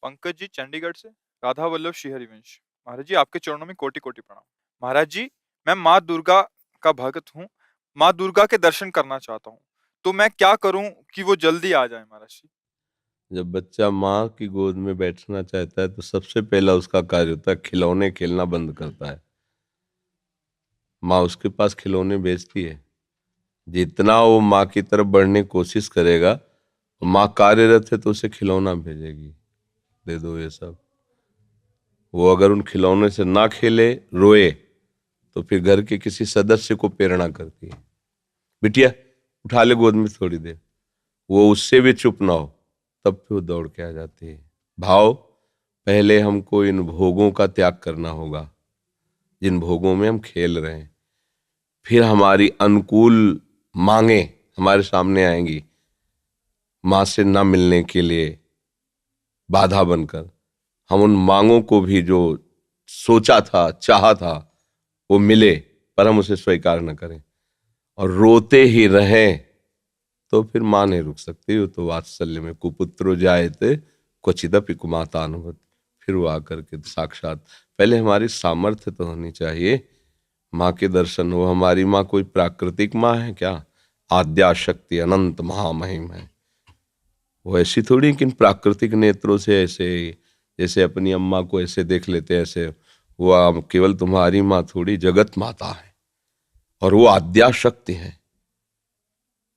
पंकज जी चंडीगढ़ से। राधा वल्लभ श्री हरिवंश। महाराज जी आपके चरणों में कोटि कोटि प्रणाम। महाराज जी मैं माँ दुर्गा का भक्त हूँ। माँ दुर्गा के दर्शन करना चाहता हूँ, तो मैं क्या करूँ कि वो जल्दी आ जाए महाराज जी। जब बच्चा माँ की गोद में बैठना चाहता है तो सबसे पहला उसका कार्य होता है खिलौने खेलना बंद करता है। माँ उसके पास खिलौने भेजती है। जितना वो माँ की तरफ बढ़ने की कोशिश करेगा, माँ कार्यरत है तो उसे खिलौना भेजेगी, दे दो ये सब। वो अगर उन खिलौने से ना खेले, रोए, तो फिर घर के किसी सदस्य को प्रेरणा करती है, बिटिया उठा ले गोद में थोड़ी देर। वो उससे भी चुप ना हो, तब फिर वो दौड़ के आ जाती है। भाव, पहले हमको इन भोगों का त्याग करना होगा जिन भोगों में हम खेल रहे हैं। फिर हमारी अनुकूल मांगे हमारे सामने आएंगी, माँ से ना मिलने के लिए बाधा बनकर। हम उन मांगों को भी जो सोचा था, चाहा था, वो मिले, पर हम उसे स्वीकार न करें और रोते ही रहें, तो फिर माँ नहीं रुक सकती। वो तो वात्सल्य में कुपुत्रो जायते क्वचिदपि कुमातानुभूति। फिर वो आकर के साक्षात, पहले हमारी सामर्थ्य तो होनी चाहिए, माँ के दर्शन हो। हमारी माँ कोई प्राकृतिक माँ है क्या? आद्या शक्ति अनंत महामहिम है। वो ऐसी थोड़ी कि इन प्राकृतिक नेत्रों से ऐसे, जैसे अपनी अम्मा को ऐसे देख लेते हैं ऐसे। वो केवल तुम्हारी माँ थोड़ी, जगत माता है और वो आद्या शक्ति है,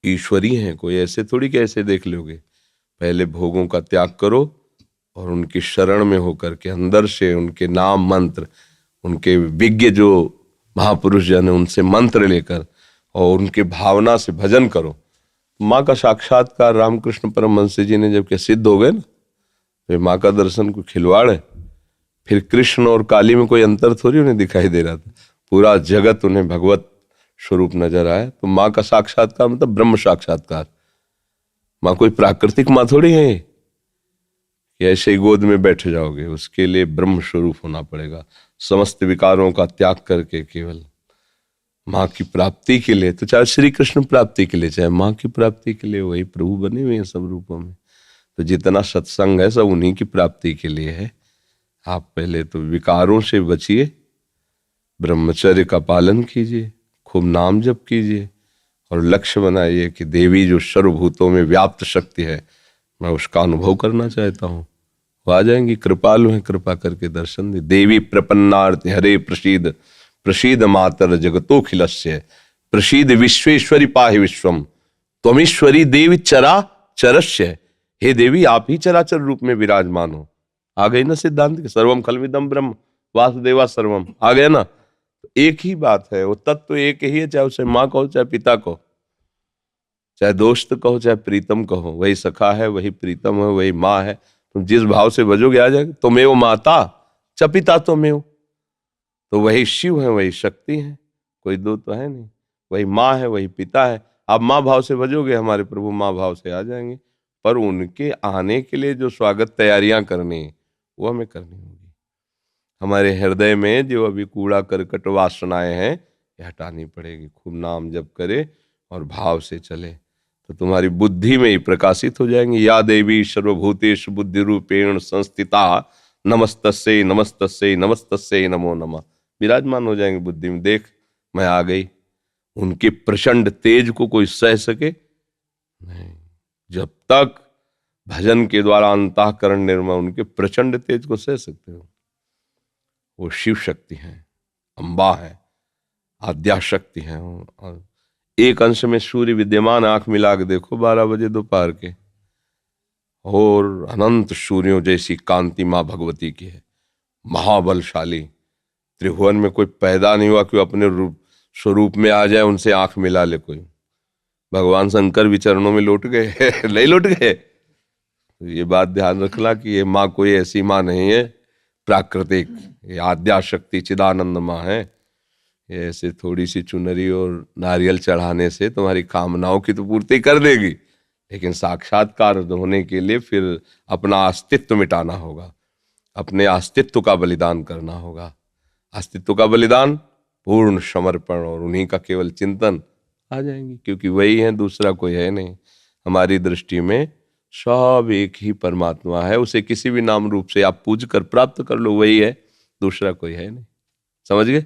ईश्वरी हैं। कोई ऐसे थोड़ी कि ऐसे देख लोगे। पहले भोगों का त्याग करो और उनकी शरण में होकर के अंदर से उनके नाम मंत्र, उनके विज्ञ जो महापुरुष जन है उनसे मंत्र लेकर और उनके भावना से भजन करो। माँ का साक्षात्कार रामकृष्ण परमहंस जी ने जब के सिद्ध हो गए ना, फिर माँ का दर्शन को खिलवाड़ है। फिर कृष्ण और काली में कोई अंतर थोड़ी उन्हें दिखाई दे रहा था, पूरा जगत उन्हें भगवत स्वरूप नजर आया। तो माँ का साक्षात्कार मतलब ब्रह्म साक्षात्कार। माँ कोई प्राकृतिक माँ थोड़ी है कि ऐसे ही गोद में बैठ जाओगे। उसके लिए ब्रह्म स्वरूप होना पड़ेगा, समस्त विकारों का त्याग करके केवल माँ की प्राप्ति के लिए। तो चाहे श्री कृष्ण प्राप्ति के लिए, चाहे माँ की प्राप्ति के लिए, वही प्रभु बने हुए हैं सब रूपों में। तो जितना सत्संग है सब उन्हीं की प्राप्ति के लिए है। आप पहले तो विकारों से बचिए, ब्रह्मचर्य का पालन कीजिए, खूब नाम जप कीजिए और लक्ष्य बनाइए कि देवी जो सर्वभूतों में व्याप्त शक्ति है, मैं उसका अनुभव करना चाहता हूँ। वो आ जाएंगी, कृपालु हैं, कृपा करके दर्शन दे। देवी प्रपन्नार्ति हरे प्रसीद, प्रसीद मातर जगतोखिलस्य, प्रसीद विश्वेश्वरी पाहि विश्वम, त्वमीश्वरी देवी चरा चरस्य। हे देवी आप ही चराचर रूप में विराजमान हो। आ गई ना सिद्धांत के सर्वम खलविदम ब्रह्म वासुदेवा सर्वम, आ गया ना। एक ही बात है, वो तत्व तो एक ही है, चाहे उसे माँ कहो चाहे पिता कहो, चाहे दोस्त कहो चाहे प्रीतम कहो। वही सखा है, वही प्रीतम है, वही माँ है। तुम जिस भाव से भजोगे आ जाएगा। तुम्हें माता च पिता तुम्हें, तो वही शिव है, वही शक्ति है, कोई दो तो है नहीं। वही माँ है, वही पिता है। आप माँ भाव से भजोगे, हमारे प्रभु माँ भाव से आ जाएंगे। पर उनके आने के लिए जो स्वागत तैयारियां करनी है वो हमें करनी होगी। हमारे हृदय में जो अभी कूड़ा करकट वासनाएं हैं ये हटानी पड़ेगी। खूब नाम जप करे और भाव से चले तो तुम्हारी बुद्धि में ही प्रकाशित हो जाएंगी। या देवी सर्वभूतेषु बुद्धि रूपेण संस्थिता नमस्तस्यै नमस्तस्यै नमस्तस्यै नमो नमः। विराजमान हो जाएंगे बुद्धि में। देख मैं आ गई। उनके प्रचंड तेज को कोई सह सके नहीं। जब तक भजन के द्वारा अंतःकरण निर्मल, उनके प्रचंड तेज को सह सकते हो। वो शिव शक्ति है, अम्बा है, आद्या शक्ति है। और एक अंश में सूर्य विद्यमान, आंख मिला के देखो 12 बजे दोपहर के, और अनंत सूर्यों जैसी कांति माँ भगवती की है। महाबलशाली, त्रिभुवन में कोई पैदा नहीं हुआ कि अपने रूप स्वरूप में आ जाए, उनसे आंख मिला ले कोई। भगवान शंकर भी चरणों में लौट गए नहीं लौट गए। तो ये बात ध्यान रखना कि ये माँ कोई ऐसी माँ नहीं है प्राकृतिक, ये आद्या शक्ति चिदानंद माँ है। ये ऐसे थोड़ी सी चुनरी और नारियल चढ़ाने से तुम्हारी कामनाओं की तो पूर्ति कर देगी, लेकिन साक्षात्कार होने के लिए फिर अपना अस्तित्व मिटाना होगा, अपने अस्तित्व का बलिदान करना होगा। अस्तित्व का बलिदान, पूर्ण समर्पण और उन्हीं का केवल चिंतन, आ जाएंगी। क्योंकि वही है, दूसरा कोई है नहीं हमारी दृष्टि में। सब एक ही परमात्मा है, उसे किसी भी नाम रूप से आप पूज कर प्राप्त कर लो, वही है, दूसरा कोई है नहीं। समझ गए?